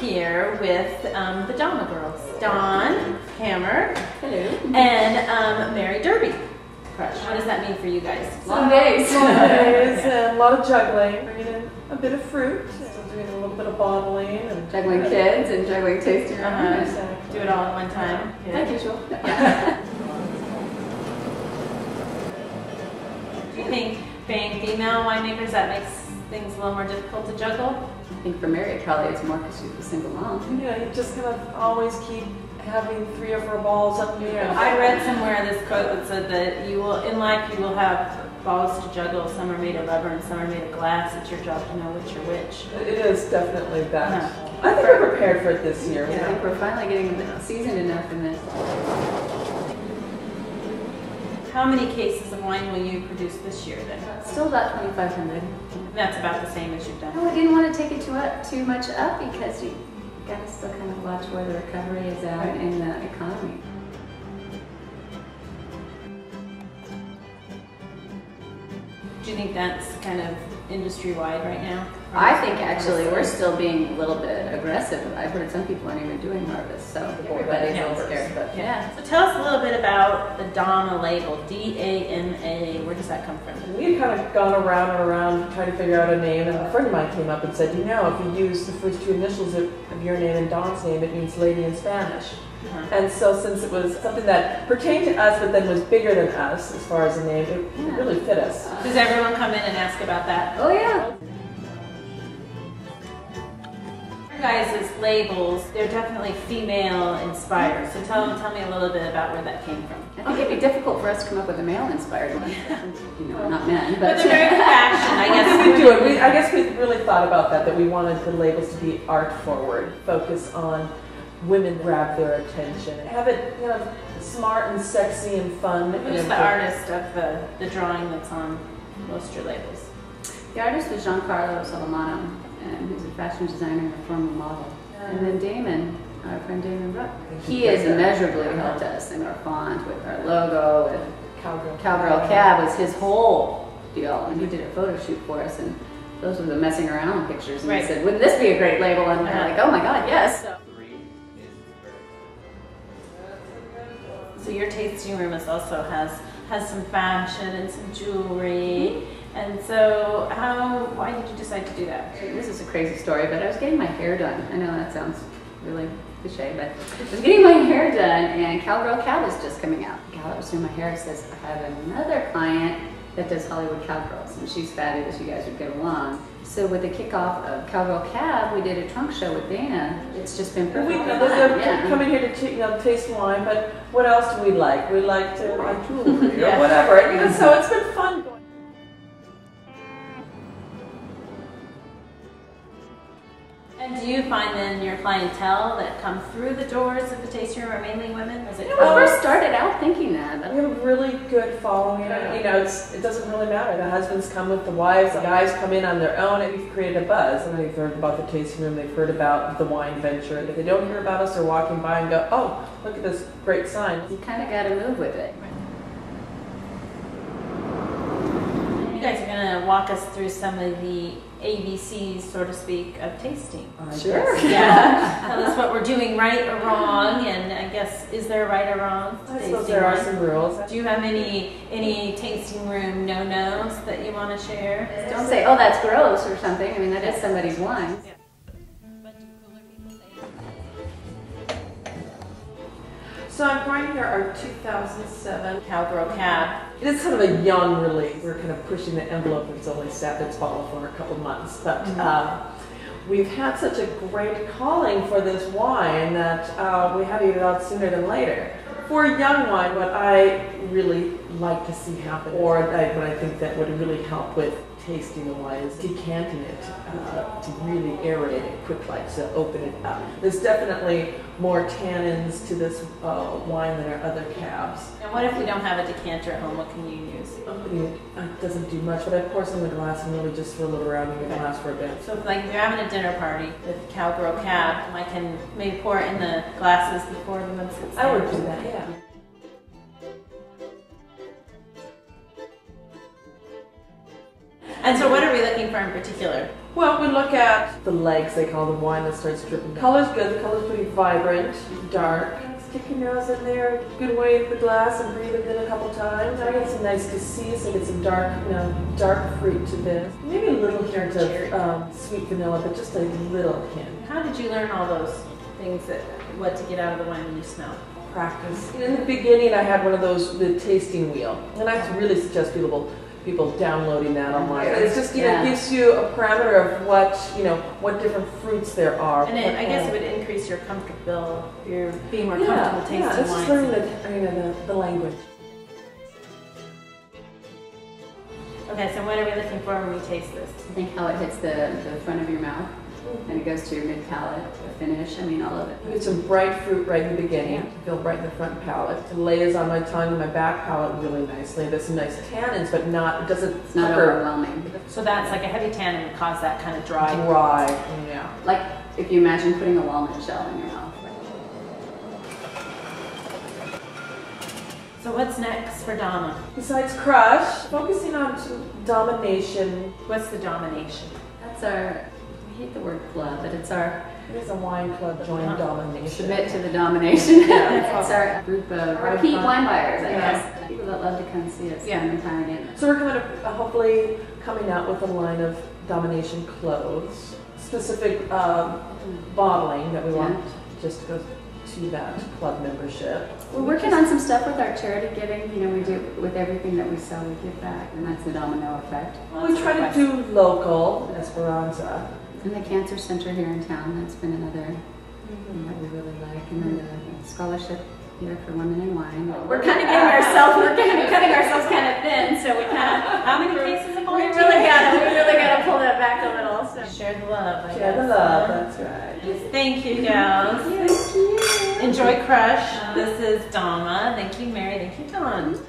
here with the DaMa girls. Dawn, Kammer, hello, and Mary Derby. Crush. What does that mean for you guys? Long days. Long days and a lot of juggling. Bringing in a bit of fruit, so doing a little bit of bottling and juggling kids and juggling tasting. Exactly. Do it all at one time. Yeah. Like usual. Yeah. Do you think being female winemakers that makes things a little more difficult to juggle? I think for Mary probably it's more because she's a single mom. yeah, you just kind of always keep having 3 or 4 balls up in the air. I read somewhere this quote that said that you will, in life, you will have balls to juggle. Some are made of rubber and some are made of glass. It's your job to know which are which. It is definitely that. I think we're prepared for it this year. Yeah, I think we're finally getting seasoned enough in this. How many cases of wine will you produce this year then? Still about 2,500. That's about the same as you've done. No, I didn't want to take it too much up because you got to still kind of watch where the recovery is at in the economy. Do you think that's kind of industry-wide right now? I think actually we're still being a little bit aggressive. I've heard some people aren't even doing harvest, so everybody's a little scared. But yeah. So tell us a little bit about the DaMa label, D-A-M-A. Where does that come from? We had kind of gone around and around trying to figure out a name, and a friend of mine came up and said, you know, if you use the first 2 initials of your name and Dawn's name, it means lady in Spanish. And so since it was something that pertained to us but then was bigger than us as far as the name, it really fit us. Does everyone come in and ask about that? Oh yeah. Your guys' labels, they're definitely female inspired. So tell me a little bit about where that came from. I think it'd be difficult for us to come up with a male inspired one. You know, not men, but they're very fashion, I guess. We do it. I guess we really thought about that we wanted the labels to be art forward, focus on women grab their attention, have it, you know, smart and sexy and fun. Who's the artist of the drawing that's on most of your labels? The artist was Giancarlo Solomano, and he's a fashion designer and a former model. And then Damon, our friend Damon Rupp, he has immeasurably helped us in our font, with our logo, with Cowgirl Cab was his whole deal, and he did a photo shoot for us, and those were the messing around pictures, and he said, wouldn't this be a great label? And we're like, oh my god, yes. So your tasting room also has some fashion and some jewelry. And so why did you decide to do that? This is a crazy story, but I was getting my hair done. I know that sounds really cliche, but I was getting my hair done and Cowgirl Cab was just coming out. The gal that was doing my hair says, I have another client that does Hollywood Cowgirls, and she's fabulous, you guys would get along. So with the kickoff of Cowgirl Cab, we did a trunk show with Dana. It's just been perfect. They're coming here to taste wine, but what else do we like? We like to buy jewelry or whatever. You know, so it's been fun going. And do you find then your clientele that come through the doors of the tasting room are mainly women? Or is it we first started out thinking that. We have a really good following. You know, it doesn't really matter. The husbands come with the wives, the guys come in on their own, and we've created a buzz. And they've heard about the tasting room, they've heard about the wine venture. If they don't hear about us, they're walking by and go, oh, look at this great sign. You kind of got to move with it. You guys are going to walk us through some of the ABCs, so to speak, of tasting. Sure. Yeah. Tell us what we're doing right or wrong, and I guess, is there a right or wrong? I suppose there are some rules. Do you have any tasting room no-nos that you want to share? Don't say, oh, that's gross or something. I mean, that is somebody's wine. So I'm pouring here our 2007 Cowgirl Cab. It is kind of a young release. We're kind of pushing the envelope. It's only sat in its bottle for a couple months, but we've had such a great calling for this wine that we had to get it out sooner than later. For a young wine, what I really like to see happen, or what I think that would really help with tasting the wine, is decanting it to really aerate it quickly, to open it up. There's definitely more tannins to this wine than our other cabs. And what if we don't have a decanter at home? What can you use? It doesn't do much, but I pour some in the glass and really just swirl it around and make it last for a bit. So if like you're having a dinner party with Cowgirl Cab, I can maybe pour it in the glasses before everyone sits down. I would do that, yeah. And so what are we looking for in particular? Well, we look at the legs, they call the wine that starts dripping. Color's good, the color's pretty vibrant, dark. Stick your nose in there, good way in the glass and breathe it in a couple times. I get some nice cassis, I get some dark, dark fruit to this. Maybe a little hint of sweet vanilla, but just a little hint. How did you learn all those things, what to get out of the wine when you smell? Practice. In the beginning, I had one of those, the tasting wheel, and I really suggest people downloading that online. It's just, it gives you a parameter of what different fruits there are. And I guess it would increase your being more comfortable tasting wine. It's just learning the language. Okay, so what are we looking for when we taste this? I think how it hits the front of your mouth and it goes to your mid palate, the finish. I mean, all of it. You get some bright fruit right in the beginning. I feel bright in the front palate. It lays on my tongue and my back palate really nicely. There's some nice tannins, but it's not overwhelming. So that's like a heavy tannin would cause that kind of dry. Dry, yeah. Like if you imagine putting a walnut shell in your mouth. So what's next for DaMa? Besides crush, focusing on domination. What's the domination? That's our, we hate the word club, but it's our... It is a wine club, join domination. Submit to the domination. Yeah, it's our group of repeat wine buyers, I guess. People that love to come see us time and time again. So we're coming hopefully coming out with a line of domination clothes. Specific bottling that we want just to go to that club membership. We're working on some stuff with our charity giving. We do with everything that we sell, we give back, and that's the domino effect. We try to do local, Esperanza. And the Cancer Center here in town, that's been another thing that we really like. And then the scholarship here for women in wine. We're kind of getting ourselves, we're going to be cutting ourselves kind of thin, so we kind of, how many cases of wine? We really got to pull that back a little. So. Share the love, I Share guess. the love, that's right. Thank you, gals. Enjoy Crush. This is DaMa. Thank you, Mary. Thank you, Dawn.